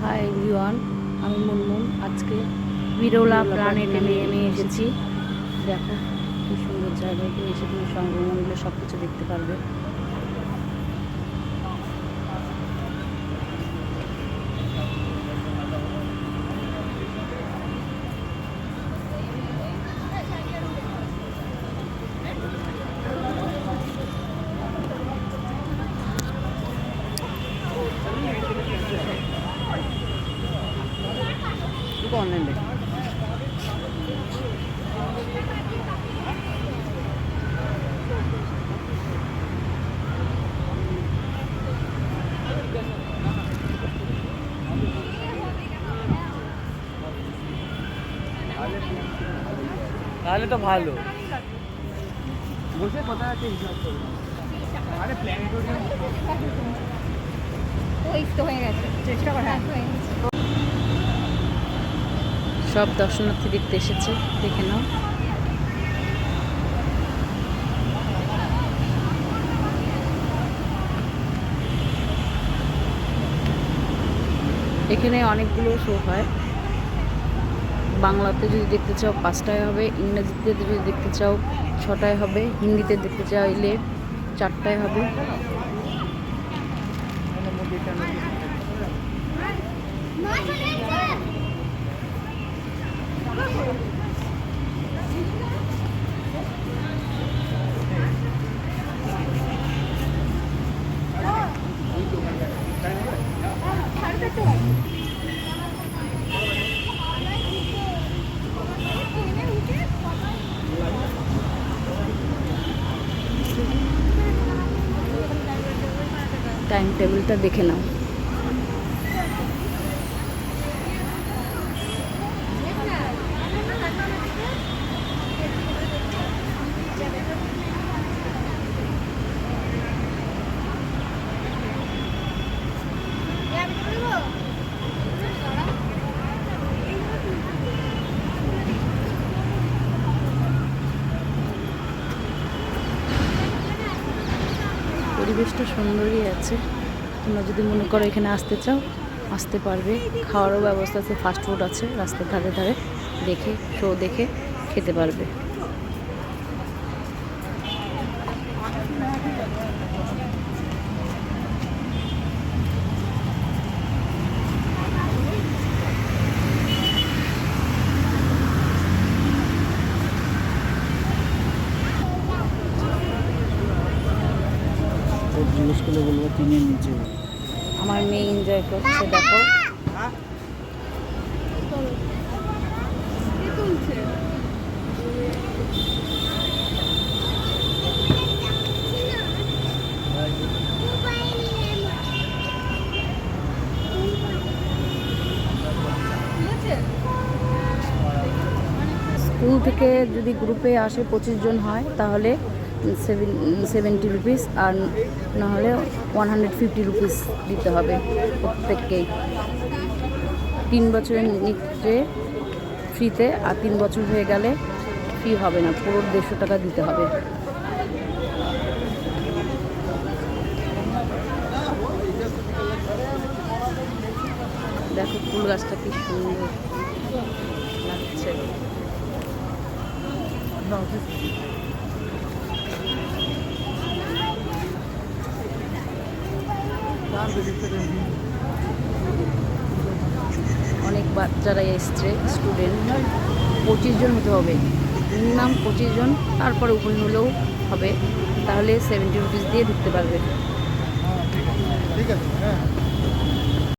Hi everyone, আমি মুনমুন। আজকে বিরলা প্ল্যানেটে নিয়ে এসেছি। দেখো কি সুন্দর জায়গা, এখানে এসে তুমি সংগ্রহমূল্যে সব কিছু দেখতে পারবে। অনলাইন দেখি তাহলে তো ভালো। বসে কোথায় আছে হিসাব করবো। আরে প্ল্যানেটোরিয়াম তো হয়ে গেছে, চেষ্টা করা সব দর্শনার্থী দেখতে এসেছে, দেখে নাও। এখানে অনেকগুলো শো হয়। বাংলাতে যদি দেখতে চাও 5টায় হবে, ইংরেজিতে যদি দেখতে চাও 6টায় হবে, হিন্দিতে দেখতে চাইলে 4টায় হবে। টাইম টেবিলটা দেখে নাও। পরিবেশটা সুন্দরই আছে। তোমরা যদি মনে করো এখানে আসতে চাও, আসতে পারবে। খাওয়ারও ব্যবস্থা আছে, ফাস্টফুড আছে রাস্তার ধারে ধারে, দেখে শো দেখে খেতে পারবে। জিজ্ঞেস করলে বলবো 3-এর নিচে। আমার মেয়ে এনজয় করছে, দেখো। স্কুল থেকে যদি গ্রুপে আসে 25 জন হয় তাহলে 70 রুপিস, আর নাহলে 150 রুপিস দিতে হবে প্রত্যেককেই। 3 বছরের নিচে ফ্রিতে, আর 3 বছর হয়ে গেলে ফ্রি হবে না, পুরো 150 টাকা দিতে হবে। দেখো ফুল গাছটা কি সুন্দর লাগছে। অনেক বাচ্চারা এসছে, স্টুডেন্ট। 25 জন হতে হবে, মিনিমাম 25 জন, তারপরে উপরে হলেও হবে। তাহলে 70 রুপিস দিয়ে ঢুকতে পারবে। ঠিক আছে, হ্যাঁ।